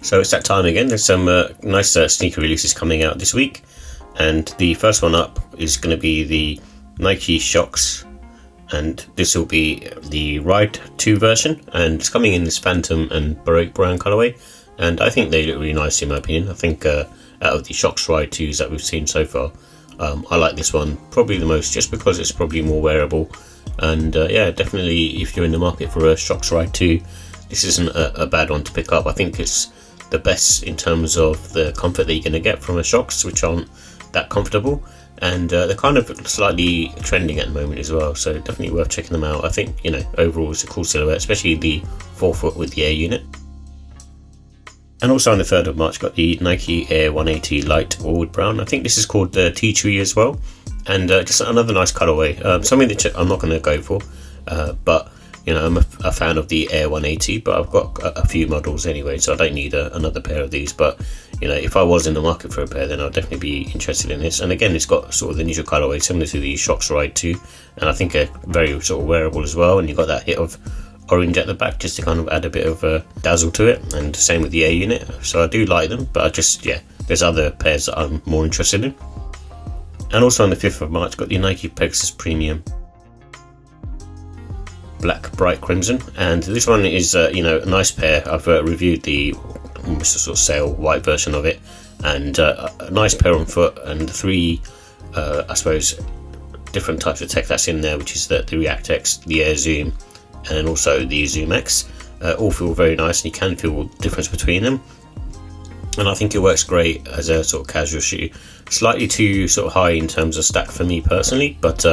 So it's that time again. There's some nice sneaker releases coming out this week, and the first one up is going to be the Nike Shox, and this will be the Ride 2 version, and it's coming in this Phantom and Baroque brown colorway, and I think they look really nice in my opinion. I think out of the Shox Ride 2s that we've seen so far, I like this one probably the most, just because it's probably more wearable, and yeah, definitely if you're in the market for a Shox Ride 2, this isn't a bad one to pick up. I think it's the best in terms of the comfort that you're going to get from a Shox, which aren't that comfortable, and they're kind of slightly trending at the moment as well, so definitely worth checking them out. I think, you know, overall it's a cool silhouette, especially the forefoot with the Air unit. And also on the 3rd of March got the Nike Air 180 Light Wood Brown. I think this is called the Tea Tree as well, and just another nice colorway, something that I'm not going to go for, but you know, I'm a fan of the Air 180, but I've got a few models anyway, so I don't need another pair of these. But you know, if I was in the market for a pair, then I'd definitely be interested in this. And again, it's got sort of the neutral colorway similar to the Shox Ride 2, and I think very sort of wearable as well. And you've got that hit of orange at the back just to kind of add a bit of dazzle to it, and same with the Air unit. So I do like them, but I just, yeah, there's other pairs that I'm more interested in. And also on the 5th of March got the Nike Pegasus Premium Black Bright Crimson, and this one is you know, a nice pair. I've reviewed the almost a sort of sail white version of it, and a nice pair on foot, and 3 I suppose different types of tech that's in there, which is the React X, the Air Zoom, and also the Zoom X. All feel very nice, and you can feel the difference between them, and I think it works great as a sort of casual shoe. Slightly too sort of high in terms of stack for me personally, but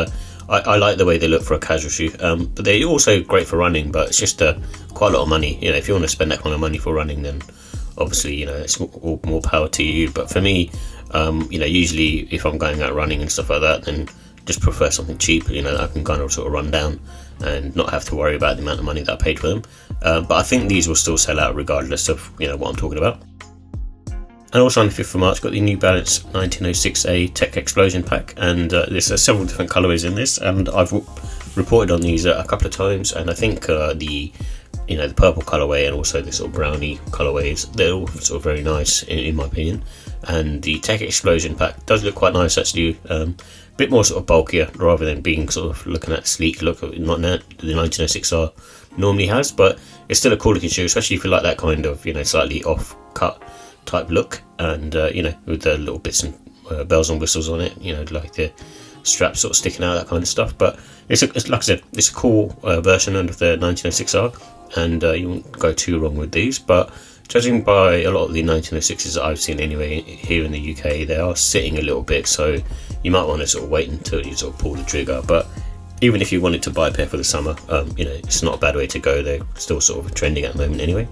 I like the way they look for a casual shoe, but they're also great for running, but it's just quite a lot of money. You know, if you want to spend that kind of money for running, then obviously, you know, it's all more power to you. But for me, you know, usually if I'm going out running and stuff like that, then just prefer something cheap, you know, that I can kind of sort of run down and not have to worry about the amount of money that I paid for them. But I think these will still sell out regardless of, you know, what I'm talking about. And also on the 5th of March got the New Balance 1906A Tech Explosion Pack, and there's several different colourways in this, and I've reported on these a couple of times, and I think the purple colourway and also the sort of brownie colourways, they're all sort of very nice in my opinion. And the Tech Explosion Pack does look quite nice actually, a bit more sort of bulkier rather than being sort of looking at sleek look not the 1906R normally has, but it's still a cool looking shoe, especially if you like that kind of, you know, slightly off cut type look, and you know, with the little bits and bells and whistles on it, you know, like the straps sort of sticking out, that kind of stuff. But it's like I said, it's a cool version of the 1906R, and you won't go too wrong with these. But judging by a lot of the 1906s that I've seen anyway here in the UK, they are sitting a little bit, so you might want to sort of wait until you sort of pull the trigger. But even if you wanted to buy a pair for the summer, you know, it's not a bad way to go. They're still sort of trending at the moment anyway.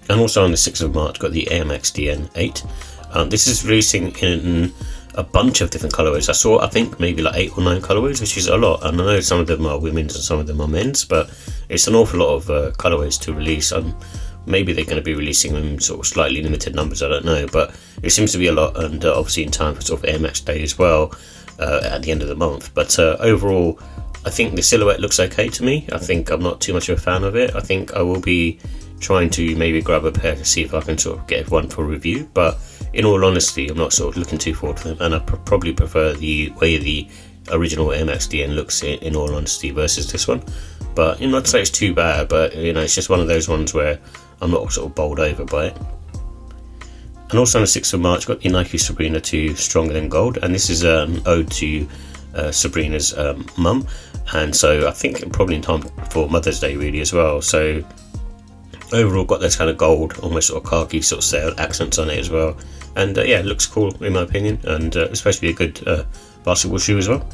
And also on the 6th of March got the Air Max DN8. This is releasing in a bunch of different colorways. I think maybe like 8 or 9 colorways, which is a lot, and I know some of them are women's and some of them are men's, but it's an awful lot of colorways to release. Maybe they're going to be releasing them sort of slightly limited numbers, I don't know, but it seems to be a lot, and obviously in time for sort of Air Max Day as well at the end of the month. But overall, I think the silhouette looks okay to me. I think I'm not too much of a fan of it. I think I will be trying to maybe grab a pair to see if I can sort of get one for review, but in all honesty, I'm not sort of looking too forward to them, and I probably prefer the way the original Air Max DN looks in all honesty versus this one. But you know, not to say it's too bad, but you know, it's just one of those ones where I'm not sort of bowled over by it. And also on the 6th of March got the Nike Sabrina 2 Stronger Than Gold, and this is an ode to Sabrina's mum, and so I think probably in time for Mother's Day really as well. So overall got this kind of gold, almost sort of khaki sort of sail accents on it as well, and yeah, it looks cool in my opinion, and it's supposed to be a good basketball shoe as well.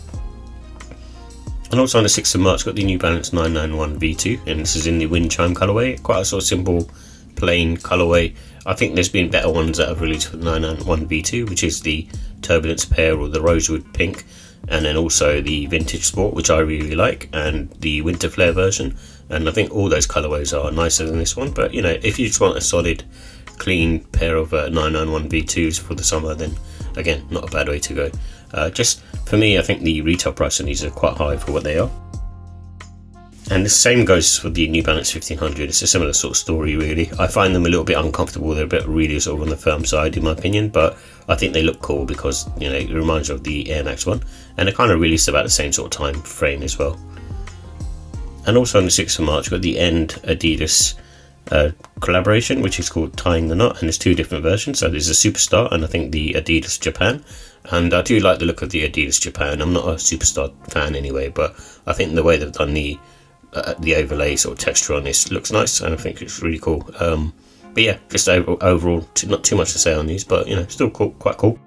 And also on the 6th of March got the New Balance 991 V2, and this is in the Wind Chime colourway, quite a sort of simple plain colourway. I think there's been better ones that have released for the 991 V2, which is the Turbulence Pear or the Rosewood Pink, and then also the Vintage Sport, which I really like, and the Winter Flare version. And I think all those colourways are nicer than this one, but you know, if you just want a solid clean pair of 991 V2s for the summer, then again, not a bad way to go. Just for me, I think the retail price on these are quite high for what they are. And the same goes for the New Balance 1500. It's a similar sort of story, really. I find them a little bit uncomfortable. They're a bit really sort of on the firm side, in my opinion, but I think they look cool because, you know, it reminds you of the Air Max one, and they're kind of released about the same sort of time frame as well. And also on the 6th of March, we've got the End Adidas collaboration, which is called Tying the Knot, and there's two different versions. So there's a Superstar and I think the Adidas Japan, and I do like the look of the Adidas Japan. I'm not a Superstar fan anyway, but I think the way they've done the overlay sort of texture on this looks nice, and I think it's really cool. But yeah, just overall not too much to say on these, but you know, still cool, quite cool.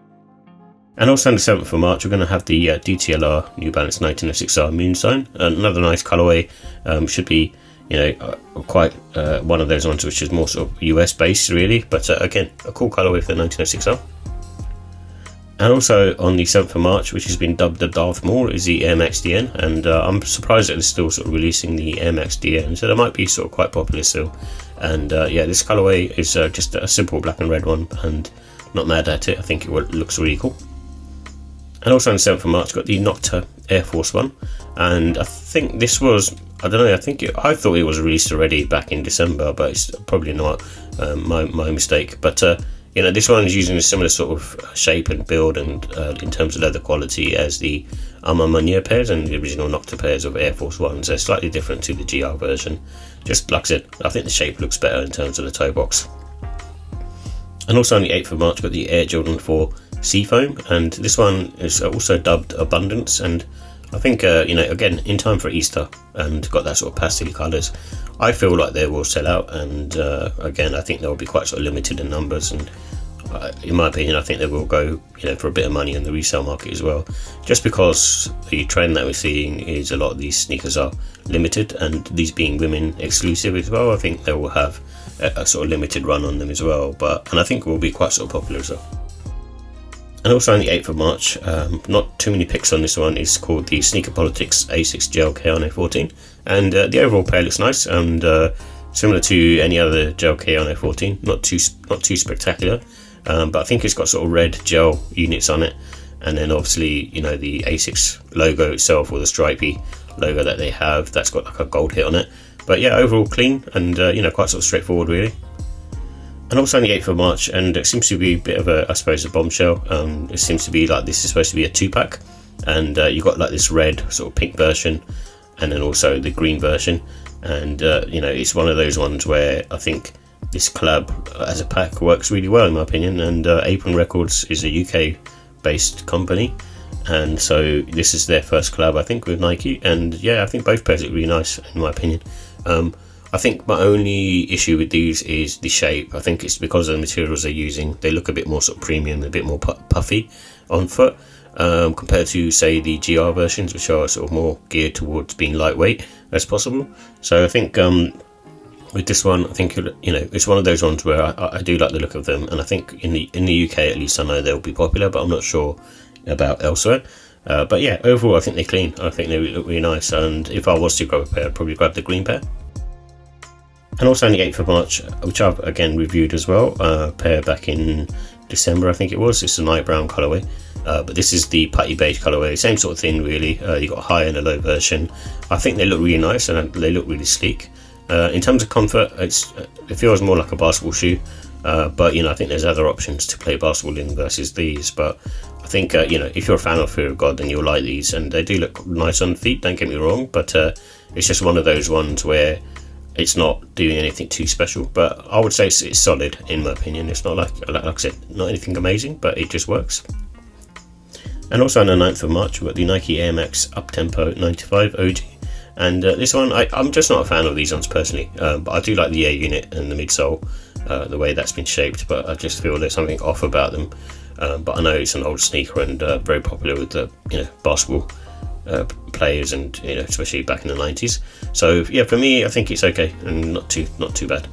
And also on the 7th of March, we're going to have the DTLR New Balance 1906R Moonsign, another nice colourway. Should be, you know, quite one of those ones which is more sort of US based really, but again, a cool colourway for the 1906R. And also on the 7th of March, which has been dubbed the Darth Maul, is the Air Max DN, and I'm surprised that they're still sort of releasing the Air Max DN, so they might be sort of quite popular still. And yeah, this colourway is just a simple black and red one, and not mad at it. I think it looks really cool. And also on the 7th of March, got the Nocta Air Force One, and I think this was, I don't know, I thought it was released already back in December, but it's probably not, my mistake. But you know, this one is using a similar sort of shape and build, and in terms of leather quality, as the Armand pairs and the original Nocta pairs of Air Force Ones. They're slightly different to the GR version. Just like I said, I think the shape looks better in terms of the toe box. And also on the 8th of March, got the Air Jordan 4 Seafoam, and this one is also dubbed Abundance, and I think you know, again, in time for Easter, and got that sort of pastel colours. I feel like they will sell out, and again, I think they'll be quite sort of limited in numbers, and in my opinion, I think they will go, you know, for a bit of money in the resale market as well, just because the trend that we're seeing is a lot of these sneakers are limited, and these being women exclusive as well. I think they will have a sort of limited run on them as well, and I think will be quite sort of popular as well. And also on the 8th of March, not too many pics on this one, is called the Sneaker Politics Asics Gel Kayano 14, and the overall pair looks nice, and similar to any other Gel Kayano 14, not too spectacular, but I think it's got sort of red gel units on it, and then obviously, you know, the Asics logo itself, or the stripy logo that they have, that's got like a gold hit on it. But yeah, overall clean, and you know, quite sort of straightforward really. And also on the 8th of March, and it seems to be a bit of a, I suppose, a bombshell. It seems to be like this is supposed to be a 2-pack, and you've got like this red sort of pink version, and then also the green version. And you know, it's one of those ones where I think this collab as a pack works really well in my opinion. And Apron Records is a UK-based company, and so this is their first collab, I think, with Nike. And yeah, I think both pairs look really nice in my opinion. I think my only issue with these is the shape. I think it's because of the materials they're using. They look a bit more sort of premium, a bit more puffy on foot, compared to, say, the GR versions, which are sort of more geared towards being lightweight as possible. So I think with this one, I think, you know, it's one of those ones where I do like the look of them, and I think in the UK at least I know they'll be popular, but I'm not sure about elsewhere. But yeah, overall I think they're clean. I think they look really nice, and if I was to grab a pair, I'd probably grab the green pair. And also on the 8th of March, which I've again reviewed as well, a pair back in December I think it was. It's a night brown colourway, but this is the putty beige colourway, same sort of thing really. You got a high and a low version. I think they look really nice, and they look really sleek. In terms of comfort, it feels more like a basketball shoe, but you know, I think there's other options to play basketball in versus these. But I think you know, if you're a fan of Fear of God, then you'll like these, and they do look nice on the feet, don't get me wrong, but it's just one of those ones where it's not doing anything too special, but I would say it's solid in my opinion. It's not like I said, not anything amazing, but it just works. And also on the 9th of March, we've got the Nike Air Max Uptempo 95 OG, and this one, I'm just not a fan of these ones personally, but I do like the air unit and the midsole, the way that's been shaped, but I just feel there's something off about them. But I know it's an old sneaker and very popular with the, you know, basketball players, and you know, especially back in the 90s. So yeah, for me, I think it's okay and not too bad.